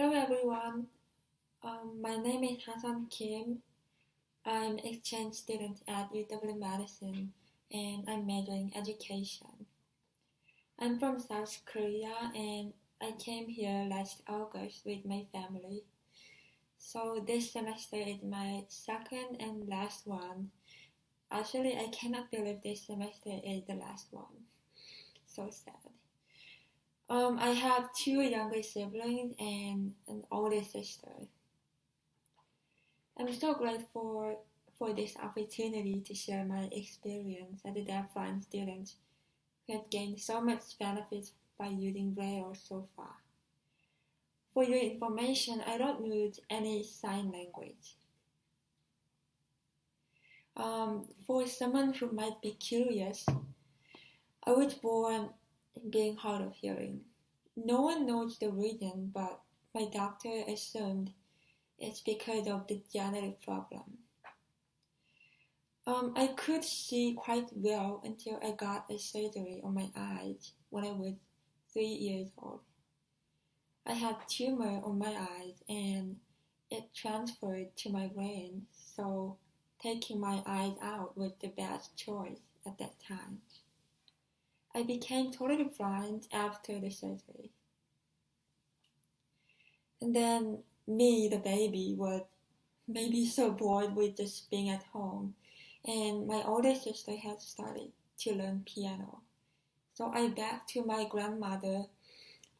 Hello everyone, my name is Hasun Kim. I'm exchange student at UW Madison and I'm majoring education. I'm from South Korea and I came here last August with my family. So this semester is my second and last one. Actually, I cannot believe this semester is the last one. So sad. I have two younger siblings and an older sister. I'm so grateful for this opportunity to share my experience as a deafblind student who has gained so much benefits by using Braille so far. For your information, I don't use any sign language. For someone who might be curious, I was born being hard of hearing. No one knows the reason, but my doctor assumed it's because of the genetic problem. I could see quite well until I got a surgery on my eyes when I was 3 years old. I had tumor on my eyes and it transferred to my brain, so taking my eyes out was the best choice at that time. I became totally blind after the surgery. And then me, the baby, was maybe so bored with just being at home, and my older sister had started to learn piano. So I begged to my grandmother.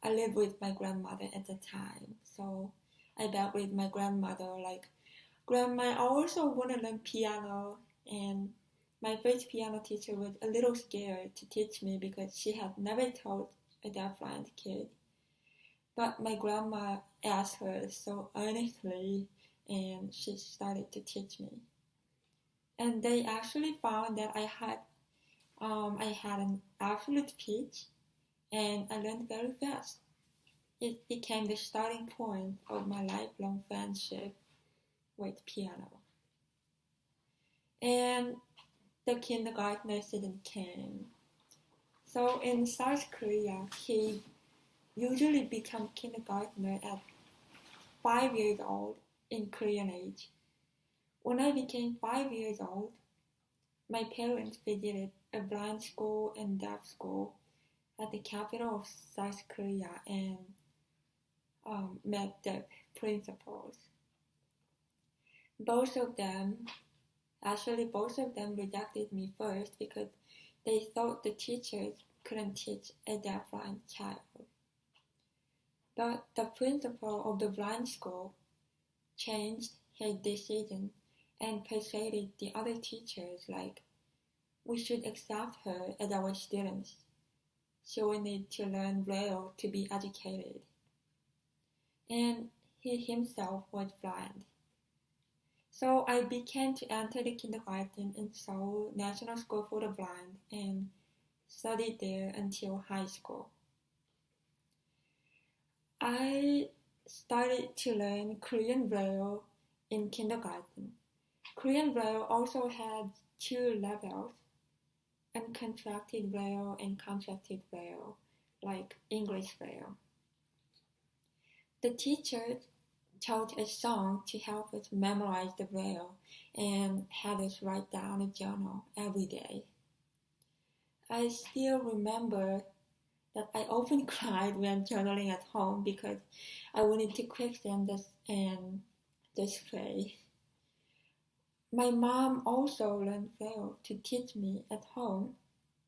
I lived with my grandmother at the time, so I begged with my grandmother, like, Grandma, I also want to learn piano. And my first piano teacher was a little scared to teach me because she had never taught a deafblind kid. But my grandma asked her so earnestly, and she started to teach me. And they actually found that I had an absolute pitch, and I learned very fast. It became the starting point of my lifelong friendship with piano. And the kindergartner student came. So in South Korea, he usually become kindergartner at 5 years old in Korean age. When I became 5 years old, my parents visited a blind school and deaf school at the capital of South Korea and met the principals. Both of them rejected me first because they thought the teachers couldn't teach a deafblind child. But the principal of the blind school changed his decision and persuaded the other teachers, like, we should accept her as our students. She will need to learn Braille to be educated. And he himself was blind. So I began to enter the kindergarten in Seoul National School for the Blind and studied there until high school. I started to learn Korean Braille in kindergarten. Korean Braille also had two levels, uncontracted Braille and contracted Braille, like English Braille. The teacher taught a song to help us memorize the Braille and had us write down a journal every day. I still remember that I often cried when journaling at home because I wanted to quicksand this and just pray. My mom also learned Braille to teach me at home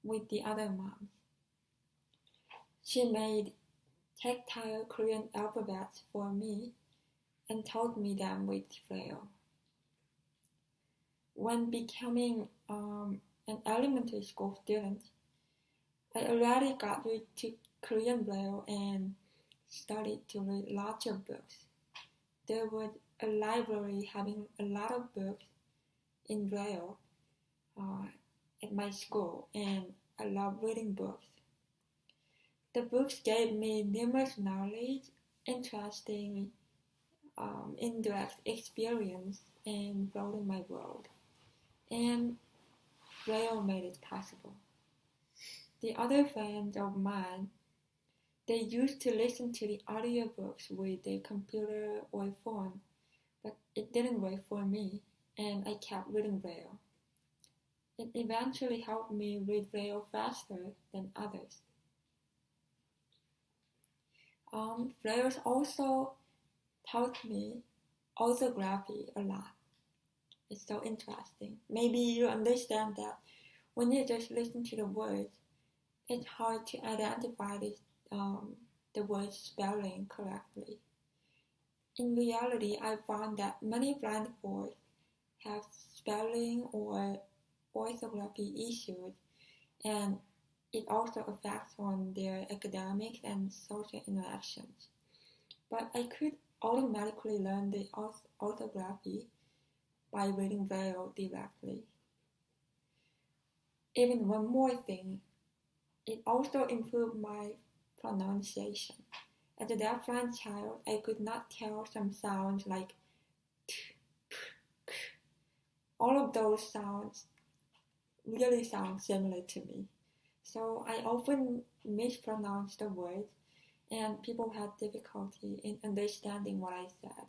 with the other moms. She made tactile Korean alphabets for me and taught me them with Braille. When becoming an elementary school student, I already got used to Korean Braille and started to read lots of books. There was a library having a lot of books in Braille at my school, and I love reading books. The books gave me numerous knowledge, interesting indirect experience, and broadened my world. And Braille made it possible. The other friends of mine They used to listen to the audiobooks with their computer or phone, but it didn't work for me, and I kept reading Braille. It eventually helped me read Braille faster than others. Braille also taught me orthography a lot. It's so interesting. Maybe you understand that when you just listen to the words, it's hard to identify the word spelling correctly. In reality, I found that many blind folks have spelling or orthography issues, and it also affects on their academic and social interactions. But I could automatically learn the orthography by reading Braille directly. Even one more thing, it also improved my pronunciation. As a deaf-blind child, I could not tell some sounds like t, p, k. All of those sounds really sound similar to me. So I often mispronounced the words, and people had difficulty in understanding what I said.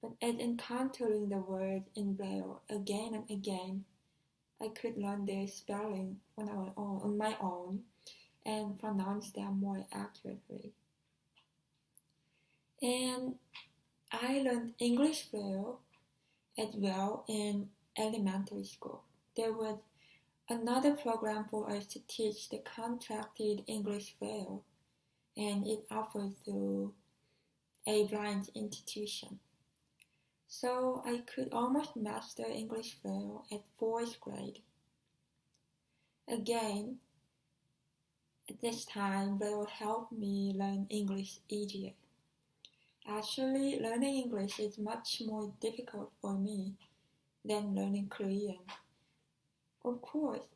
But as encountering the words in Braille again and again, I could learn their spelling on my own and pronounce them more accurately. And I learned English Braille as well in elementary school. There was another program for us to teach the contracted English Braille, and it offered through a blind institution. So I could almost master English Braille at 4th grade. Again, at this time, Braille helped me learn English easier. Actually, learning English is much more difficult for me than learning Korean. Of course,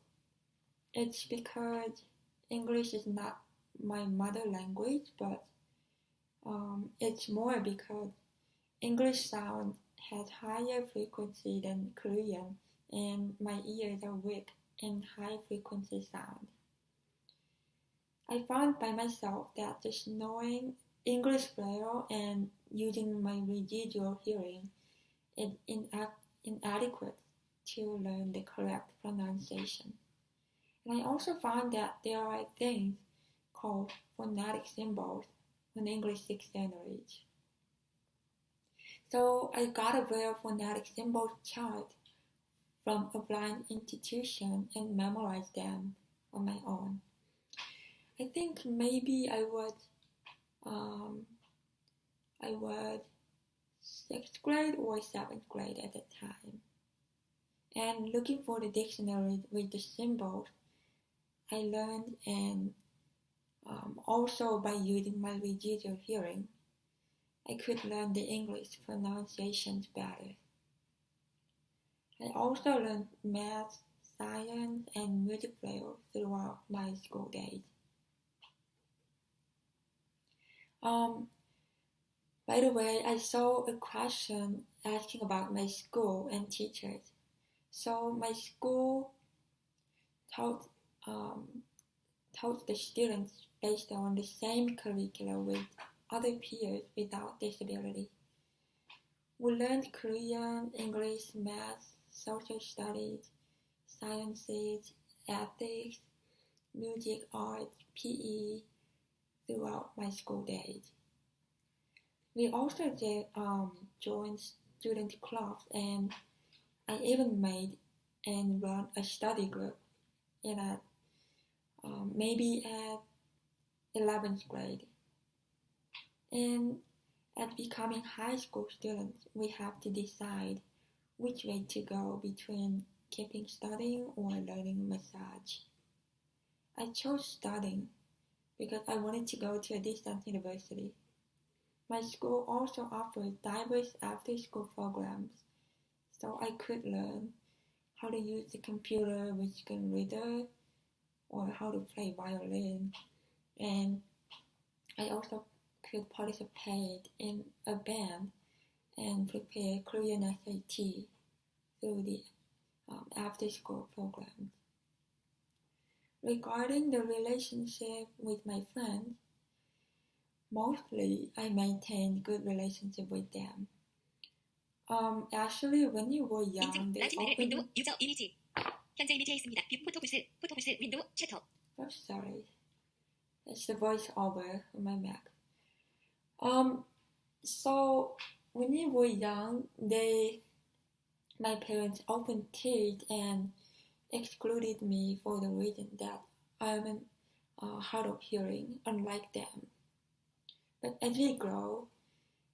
it's because English is not my mother language, but it's more because English sound has higher frequency than Korean, and my ears are weak in high frequency sound. I found by myself that just knowing English Braille and using my residual hearing is inadequate to learn the correct pronunciation. And I also found that there are things called phonetic symbols on English dictionary. So I got a Braille phonetic symbol chart from a blind institution and memorized them on my own. I think maybe I was 6th grade or 7th grade at the time. And looking for the dictionary with the symbols, I learned, and also by using my residual hearing, I could learn the English pronunciations better. I also learned math, science, and music Braille throughout my school days. By the way, I saw a question asking about my school and teachers. So my school taught the students based on the same curriculum with other peers without disability. We learned Korean, English, math, social studies, sciences, ethics, music, art, PE throughout my school days. We also joined student clubs, and I even made and run a study group maybe at 11th grade. And at becoming high school students, we have to decide which way to go between keeping studying or learning massage. I chose studying because I wanted to go to a distant university. My school also offered diverse after-school programs, so I could learn how to use the computer with screen reader or how to play violin, and I also could participate in a band and prepare Korean SAT through the after-school program. Regarding the relationship with my friends, Mostly, I maintained good relationship with them. Actually, when you were young, they often... 유저 이미지. 현재 이미지에 있습니다. 포토부스 윈도우 챕터. Oh, sorry. That's the voiceover on my Mac. So when you were young, my parents often teased and excluded me for the reason that I'm hard of hearing, unlike them. But as we grow,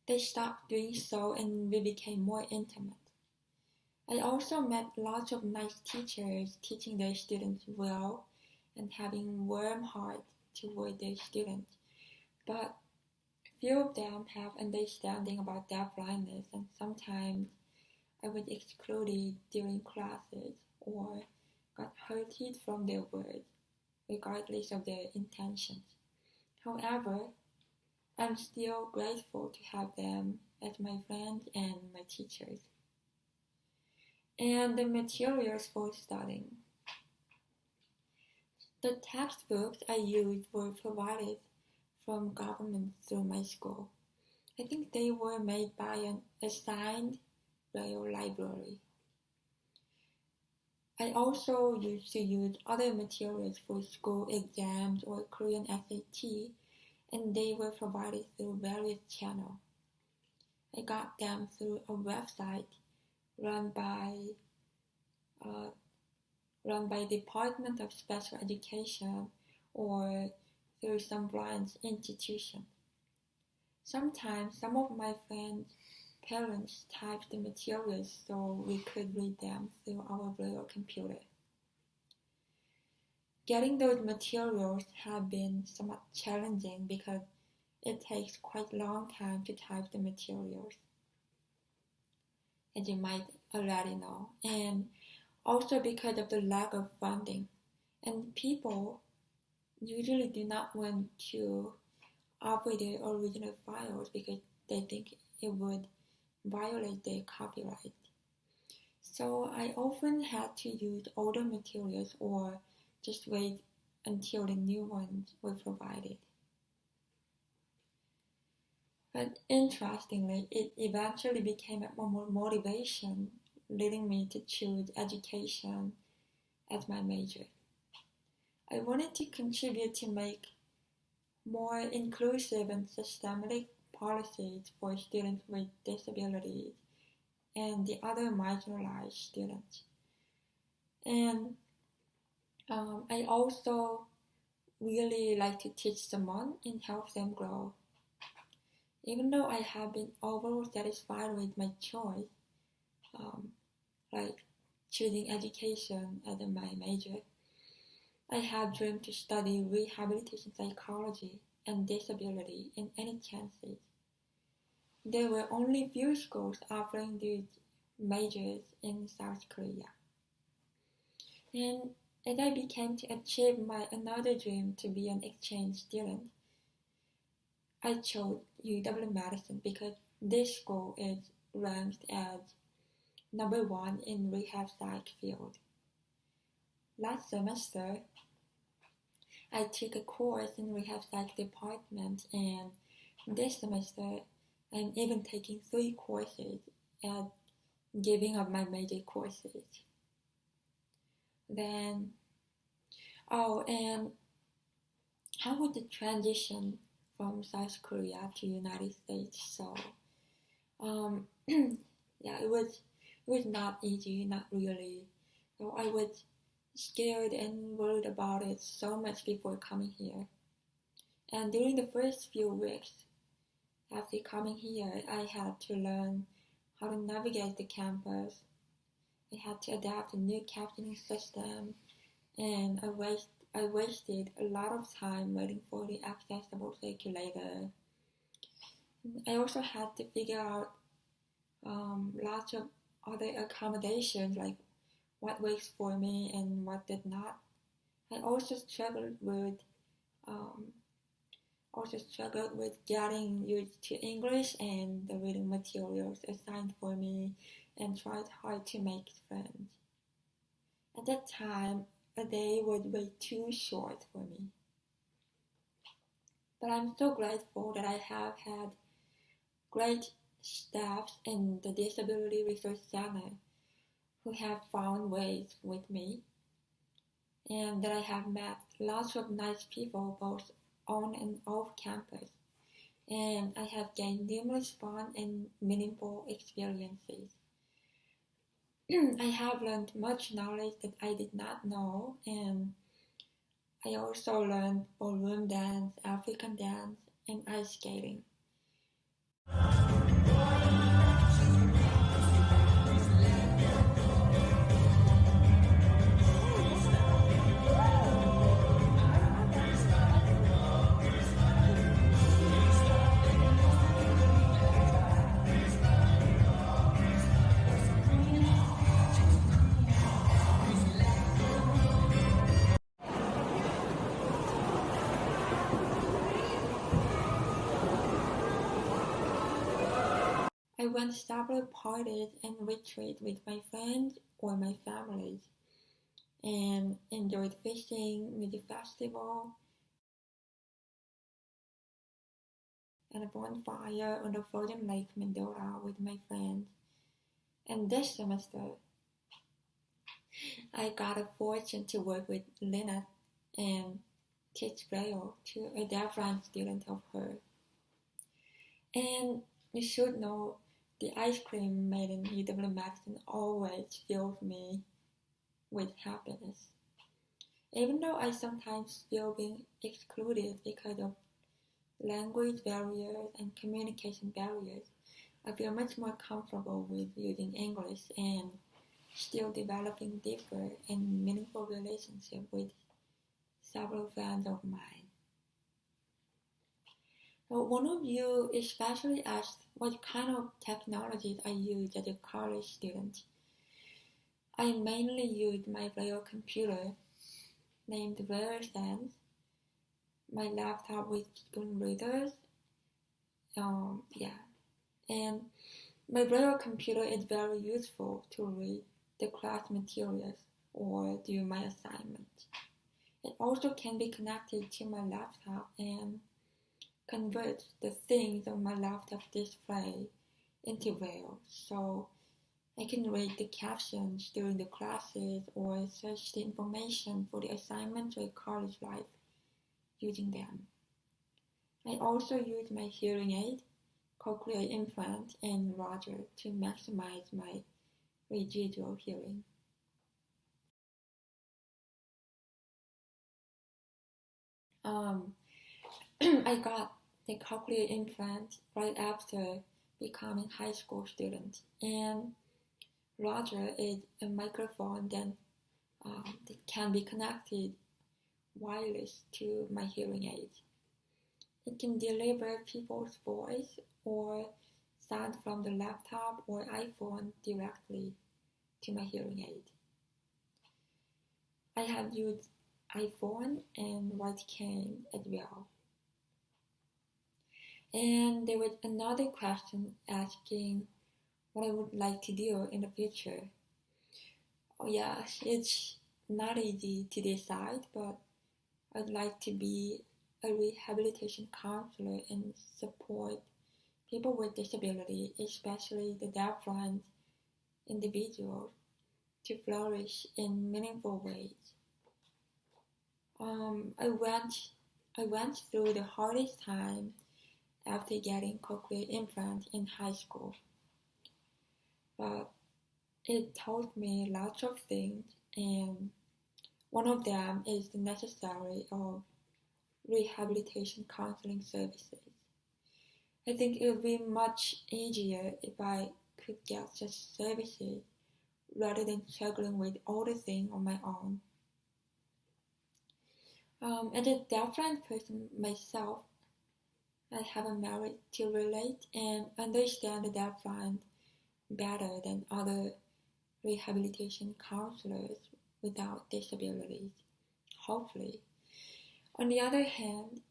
they stopped doing so and we became more intimate. I also met lots of nice teachers teaching their students well and having warm hearts toward their students. But few of them have understanding about their blindness, and sometimes I was excluded during classes or got hurted from their words, regardless of their intentions. However, I'm still grateful to have them as my friends and my teachers. And the materials for studying. The textbooks I used were provided from government through my school. I think they were made by an assigned Braille library. I also used to use other materials for school exams or Korean SAT, and they were provided through various channels. I got them through a website run by Department of Special Education or through some blind institution. Sometimes some of my friends' parents typed the materials so we could read them through our Braille computer. Getting those materials have been somewhat challenging because it takes quite a long time to type the materials, as you might already know, and also because of the lack of funding. And people usually do not want to offer their original files because they think it would violate their copyright. So I often had to use older materials or just wait until the new ones were provided. But interestingly, it eventually became a more motivation, leading me to choose education as my major. I wanted to contribute to make more inclusive and systematic policies for students with disabilities and the other marginalized students. And I also really like to teach someone and help them grow. Even though I have been overall satisfied with my choice, like choosing education as my major, I have dreamed to study rehabilitation psychology and disability in any chances. There were only few schools offering these majors in South Korea. And as I began to achieve my another dream to be an exchange student, I chose UW Madison because this school is ranked as number 1 in rehab psych field. Last semester, I took a course in rehab psych department, and this semester I'm even taking 3 courses and giving up my major courses. Then, and how was the transition from South Korea to United States? So, yeah, it was not easy, not really. So I was scared and worried about it so much before coming here. And during the first few weeks after coming here, I had to learn how to navigate the campus. I had to adapt a new captioning system, and I wasted a lot of time waiting for the accessible circulator. I also had to figure out lots of other accommodations, like what works for me and what did not. I also struggled with getting used to English and the reading materials assigned for me, and tried hard to make friends. At that time, a day was way too short for me. But I'm so grateful that I have had great staff in the Disability Resource Center who have found ways with me, and that I have met lots of nice people both on and off campus, and I have gained numerous fun and meaningful experiences. I have learned much knowledge that I did not know, and I also learned ballroom dance, African dance, and ice skating. I went several parties and retreats with my friends or my families, and enjoyed fishing, music festival, and a bonfire on the frozen Lake Mendoza with my friends. And this semester, I got a fortune to work with Lynette and teach Braille to a deafblind student of hers. And you should know, the ice cream made in UW Madison always fills me with happiness. Even though I sometimes feel being excluded because of language barriers and communication barriers, I feel much more comfortable with using English and still developing deeper and meaningful relationships with several friends of mine. One of you especially asked what kind of technologies I use as a college student. I mainly use my Braille computer named RareSense, my laptop with screen readers, and my Braille computer is very useful to read the class materials or do my assignments. It also can be connected to my laptop and convert the things on my laptop display into Braille, so I can read the captions during the classes or search the information for the assignments or college life using them. I also use my hearing aid, cochlear implant, and Roger to maximize my residual hearing. I got the cochlear implant right after becoming a high school student, and Roger is a microphone that can be connected wireless to my hearing aid. It can deliver people's voice or sound from the laptop or iPhone directly to my hearing aid. I have used iPhone and what came as well. And there was another question asking what I would like to do in the future. Oh yeah, it's not easy to decide, but I'd like to be a rehabilitation counselor and support people with disability, especially the deafblind individuals, to flourish in meaningful ways. I went through the hardest time after getting cochlear implant in high school, but it taught me lots of things, and one of them is the necessary of rehabilitation counseling services. I think it would be much easier if I could get such services rather than struggling with all the things on my own. As a deafblind person myself, I have a merit to relate and understand the deafblind better than other rehabilitation counselors without disabilities, hopefully. On the other hand,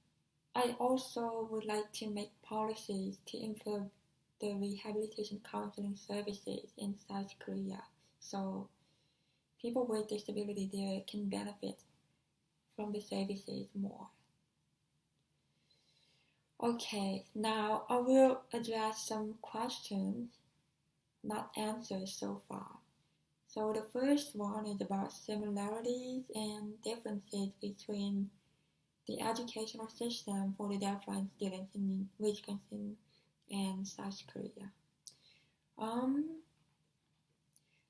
I also would like to make policies to improve the rehabilitation counseling services in South Korea, so people with disability there can benefit from the services more. Okay, now I will address some questions, not answers so far. So the first one is about similarities and differences between the educational system for the deafblind students in Wisconsin and South Korea.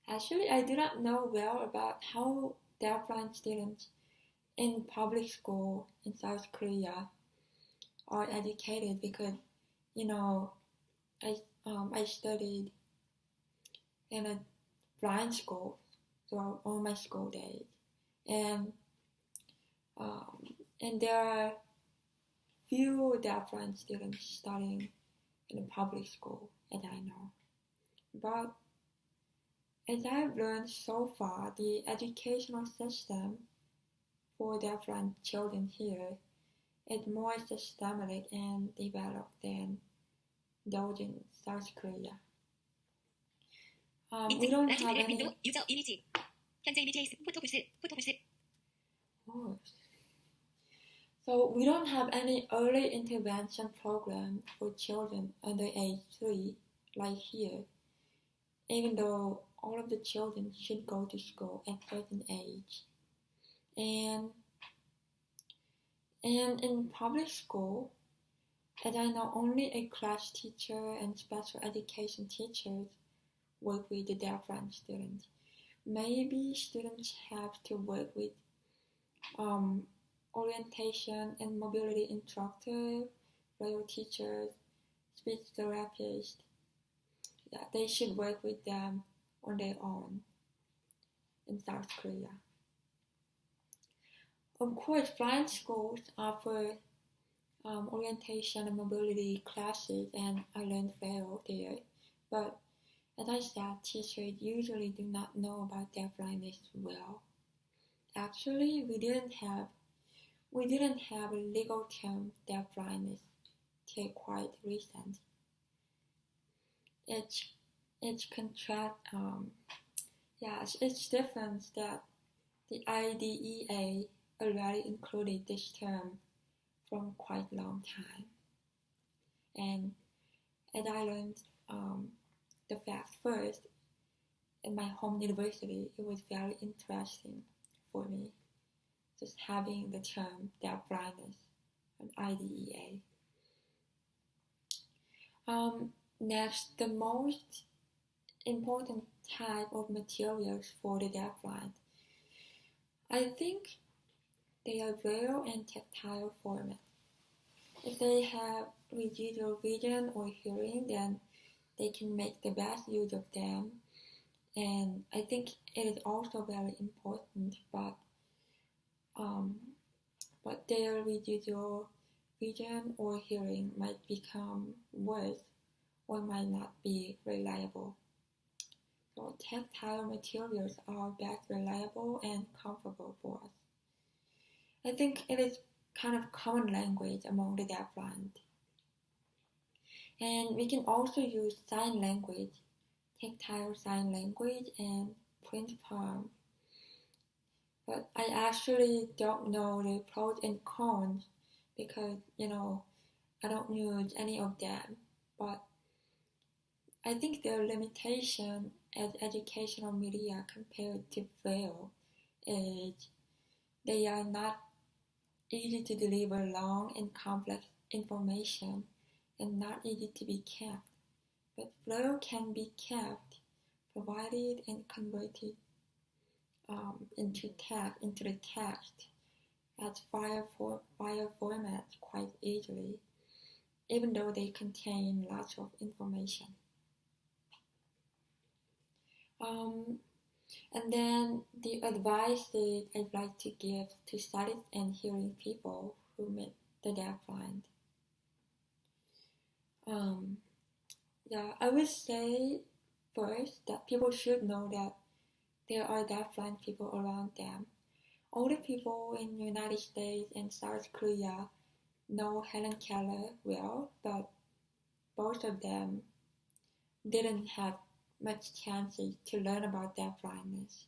Actually, I do not know well about how deafblind students in public school in South Korea are educated because, you know, I studied in a blind school throughout all my school days, and um, and there are few deafblind students studying in a public school, as I know. But as I've learned so far, the educational system for deafblind children here is more systematic and developed than those in South Korea. We don't have any. 유저 이미지. 현재 BTS 포토부스. Oh. So we don't have any early intervention program for children under age 3 like here, even though all of the children should go to school at a certain age. And in public school, as I know, only a class teacher and special education teachers work with the deafblind students. Maybe students have to work with orientation and mobility instructor, braille teachers, speech therapists. Yeah, they should work with them on their own in South Korea. Of course, blind schools offer orientation and mobility classes, and I learned braille there. But as I said, teachers usually do not know about deafblindness well. Actually, we didn't have a legal term deafblindness till quite recent. It's different that the IDEA already included this term from quite a long time. And as I learned the fact first in my home university, it was very interesting for me, just having the term deafblindness and IDEA. Next, the most important type of materials for the deafblind. I think they are braille and tactile format. If they have residual vision or hearing, then they can make the best use of them. And I think it is also very important, but their residual vision or hearing might become worse or might not be reliable. So tactile materials are best reliable and comfortable for us. I think it is kind of common language among the deafblind. And we can also use sign language, tactile sign language, and print palm. But I actually don't know the pros and cons because, I don't use any of them. But I think their limitation as educational media compared to braille is they are not easy to deliver long and complex information and not easy to be kept. But braille can be kept, provided, and converted into the text as file formats quite easily, even though they contain lots of information. And then the advices I'd like to give to sighted and hearing people who meet the deafblind. I would say first that people should know that there are deafblind people around them. All the people in the United States and South Korea know Helen Keller well, but both of them didn't have much chances to learn about deafblindness.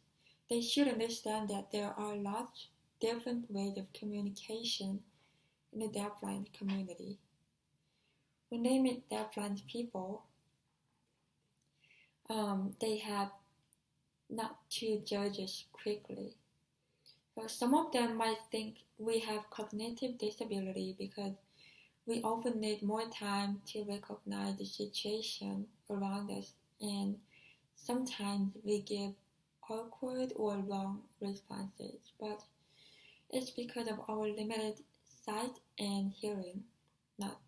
They should understand that there are lots of different ways of communication in the deafblind community. when they meet deafblind people, they have not to judge us quickly. So some of them might think we have cognitive disability because we often need more time to recognize the situation around us, and sometimes we give awkward or wrong responses, but it's because of our limited sight and hearing, not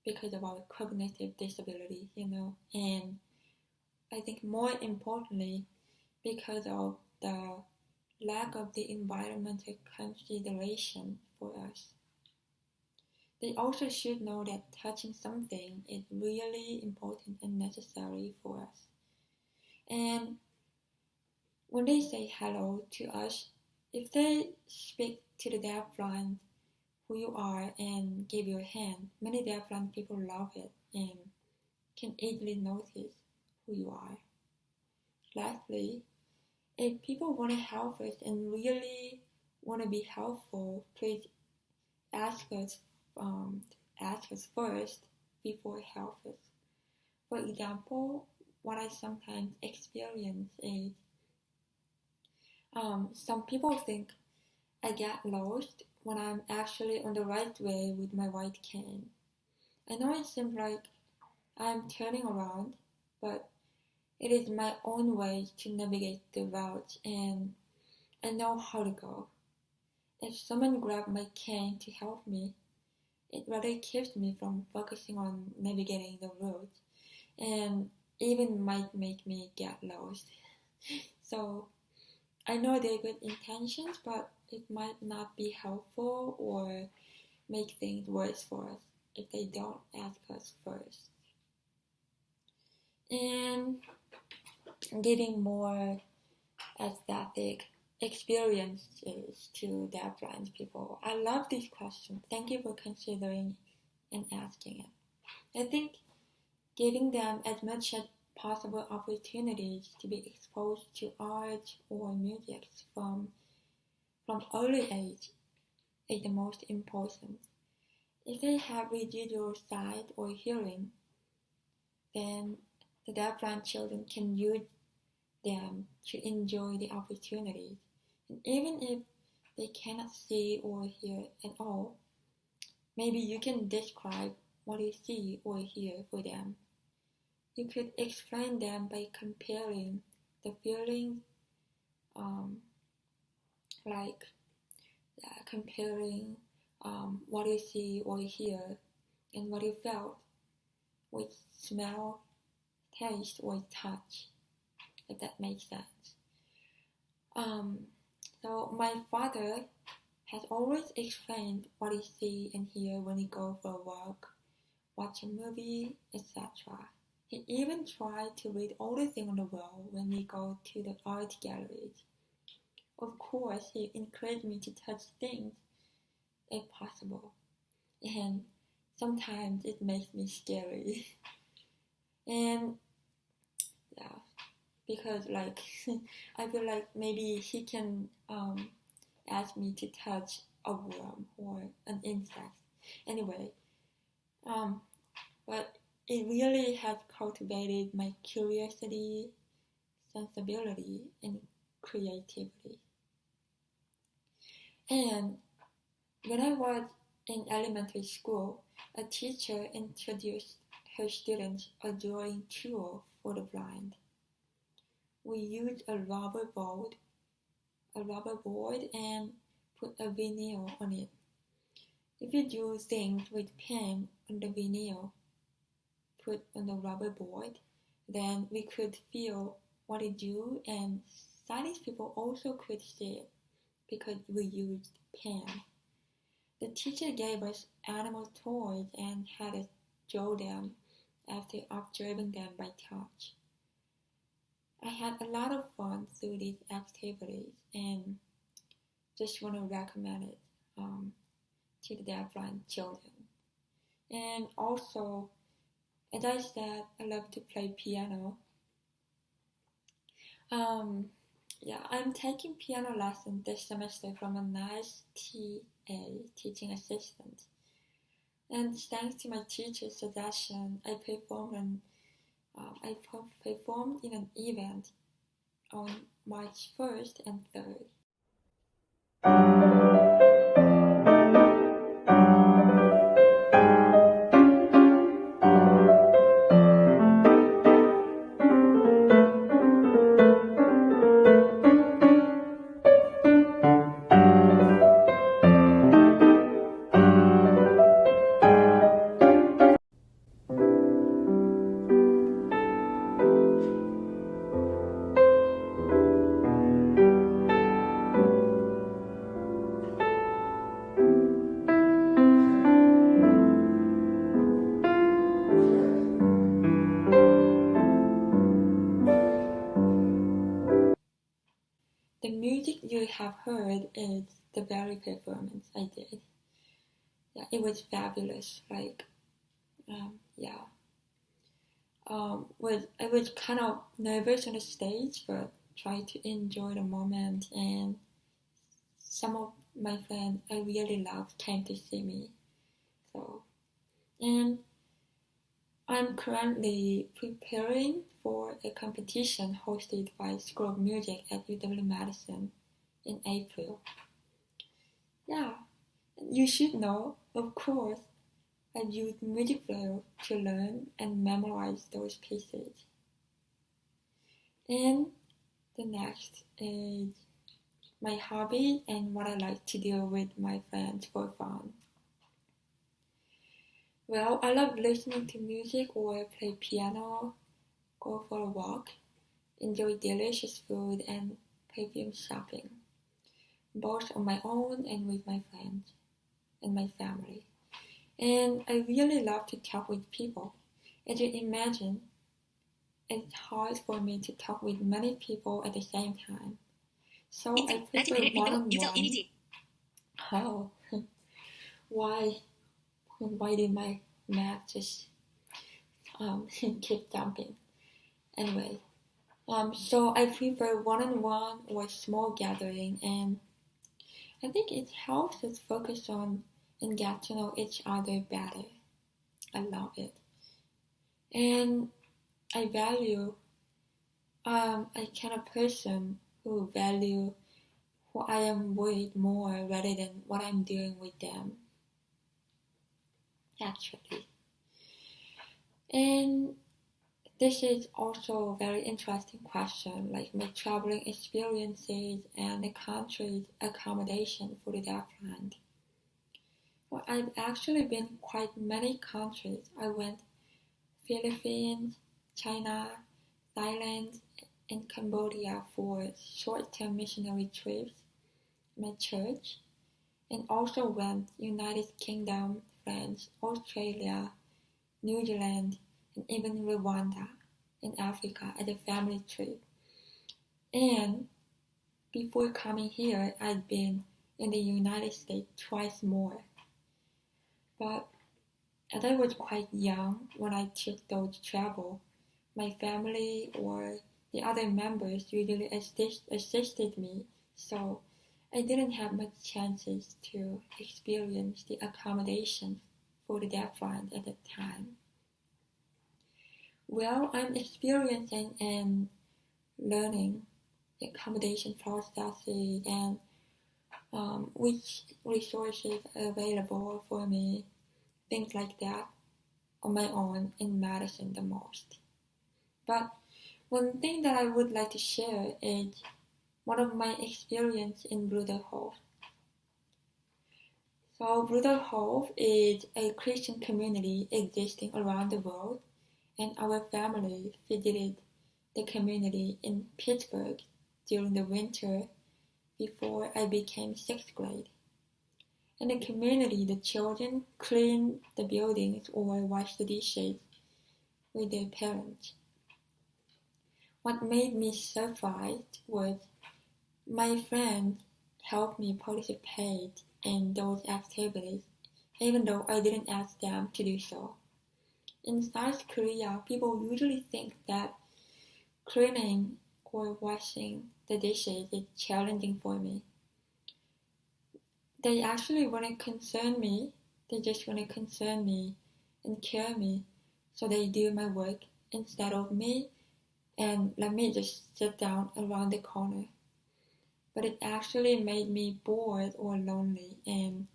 because of our cognitive disability, and I think more importantly, because of the lack of the environmental consideration for us. They also should know that touching something is really important and necessary for us. And when they say hello to us, if they speak to the deafblind who you are and give you a hand, many deafblind people love it and can easily notice who you are. Lastly, if people want to help us and really want to be helpful, please ask us first before help us. For example, what I sometimes experience is some people think I get lost when I'm actually on the right way with my white cane. I know it seems like I'm turning around, but it is my own way to navigate the route, and I know how to go. If someone grabbed my cane to help me, it rather keeps me from focusing on navigating the route, and even might make me get lost. So I know they're good intentions, but it might not be helpful or make things worse for us if they don't ask us first. And giving more aesthetic experiences to deafblind people. I love this question. Thank you for considering and asking it. I think giving them as much as possible opportunities to be exposed to art or music from early age is the most important. If they have residual sight or hearing, then the deafblind children can use them to enjoy the opportunities. And even if they cannot see or hear at all, maybe you can describe what you see or hear for them. You could explain them by comparing the feelings, comparing what you see or hear and what you felt with smell, taste, or touch, if that makes sense. So my father has always explained what he see and hear when he go for a walk, watch a movie, etc. He even tried to read all the things on the wall when we go to the art galleries. Of course, he encouraged me to touch things if possible, and sometimes it makes me scary. And yeah, because I feel like maybe he can ask me to touch a worm or an insect. Anyway, but it really has cultivated my curiosity, sensibility, and creativity. And when I was in elementary school, a teacher introduced her students a drawing tool for the blind. We used a rubber board and put a vinyl on it. If you drew things with pen on the vinyl put on the rubber board, then we could feel what it drew, and sighted people also could see it because we used pen. The teacher gave us animal toys and had us draw them after observing them by touch. I had a lot of fun through these activities and just want to recommend it to the deafblind children. And also, as I said, I love to play piano. I'm taking piano lessons this semester from a nice TA, teaching assistant. And thanks to my teacher's suggestion, I performed in an event on March 1st and 3rd. The music you have heard is the very performance I did. Yeah, it was fabulous. I was kind of nervous on the stage, but tried to enjoy the moment. And some of my friends I really loved came to see me. And I'm currently preparing for a competition hosted by School of Music at UW-Madison in April. Yeah, you should know, of course, I've used MusicFlow to learn and memorize those pieces. And the next is my hobby and what I like to do with my friends for fun. Well, I love listening to music or play piano, go for a walk, enjoy delicious food and perfume shopping, both on my own and with my friends and my family. And I really love to talk with people. As you imagine, it's hard for me to talk with many people at the same time. So I prefer one-on-one. Oh, why did my math just keep jumping? Anyway, so I prefer one-on-one or small gathering, and I think it helps us focus on and get to know each other better. I love it. And I value, I kind of person who value who I am with more rather than what I'm doing with them. Actually. And this is also a very interesting question, like my traveling experiences and the country's accommodation for the deafblind. Well, I've actually been quite many countries. I went Philippines, China, Thailand, and Cambodia for short-term missionary trips, my church, and also went United Kingdom, France, Australia, New Zealand, and even Rwanda in Africa as a family trip. And before coming here, I'd been in the United States twice more. But as I was quite young when I took those travel, my family or the other members usually assisted me, so I didn't have much chances to experience the accommodation for the deafblind at that time. Well, I'm experiencing and learning the accommodation processes and which resources are available for me, things like that, on my own in Madison the most. But one thing that I would like to share is one of my experience in Bruderhof. So Bruderhof is a Christian community existing around the world, and our family visited the community in Pittsburgh during the winter before I became 6th grade. In the community, the children clean the buildings or wash the dishes with their parents. What made me surprised was my friends helped me participate in those activities, even though I didn't ask them to do so. In South Korea, people usually think that cleaning or washing the dishes is challenging for me. They actually weren't concerned me They just want to concern me and care me, so they do my work instead of me and let me just sit down around the corner. But it actually made me bored or lonely, and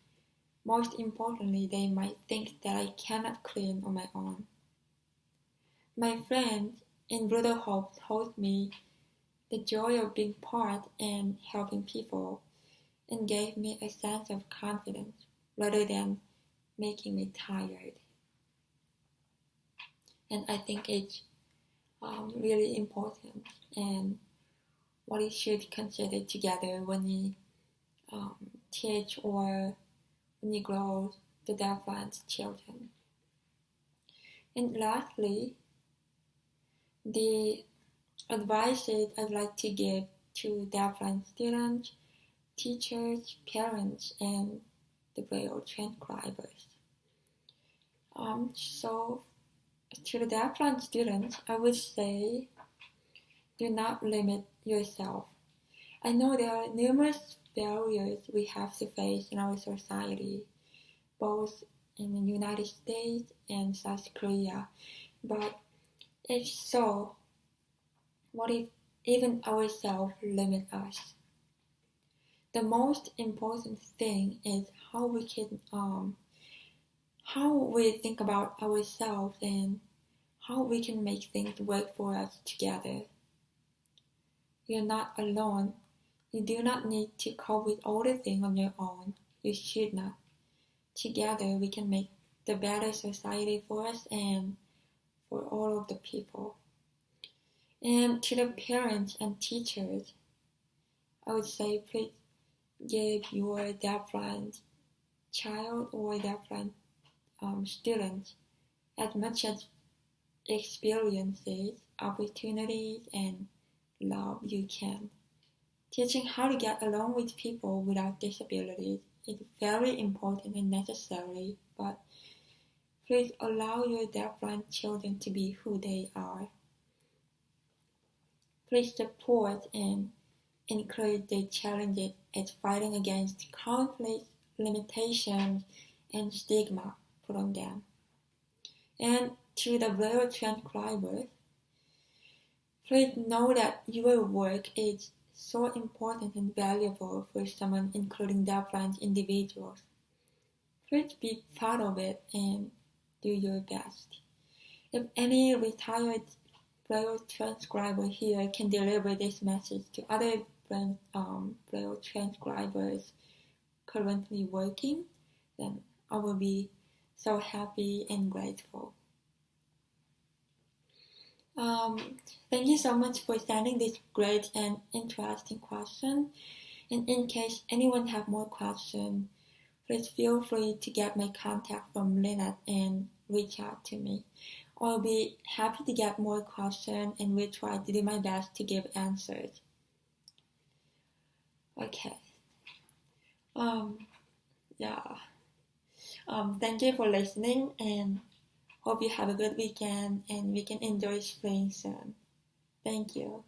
most importantly, they might think that I cannot clean on my own. My friend in Brutal Hope told me the joy of being part and helping people, and gave me a sense of confidence rather than making me tired. And I think it's really important and what you should consider together when you teach or when you grow the deafblind children. And lastly, the advices I'd like to give to deafblind students, teachers, parents, and the Braille transcribers. So to the deafblind students, I would say, do not limit yourself. I know there are numerous barriers we have to face in our society, both in the United States and South Korea. But if so, what if even ourselves limit us? The most important thing is how we think about ourselves and how we can make things work for us together. You're not alone. You do not need to cope with all the things on your own. You should not. Together we can make the better society for us and for all of the people. And to the parents and teachers, I would say please give your deafblind child or deafblind student as much as experiences, opportunities, and love you can. Teaching how to get along with people without disabilities is very important and necessary, but please allow your deafblind children to be who they are. Please support and encourage their challenges as fighting against conflicts, limitations, and stigma put on them. And to the Braille transcribers, please know that your work is so important and valuable for someone, including deafblind individuals. Please be proud of it and do your best. If any retired Braille transcriber here can deliver this message to other Braille transcribers currently working, then I will be so happy and grateful. Thank you so much for sending this great and interesting question. And in case anyone have more questions, please feel free to get my contact from Lynette and reach out to me. I'll be happy to get more questions and will try to do my best to give answers. Okay. Thank you for listening and hope you have a good weekend and we can enjoy spring soon. Thank you.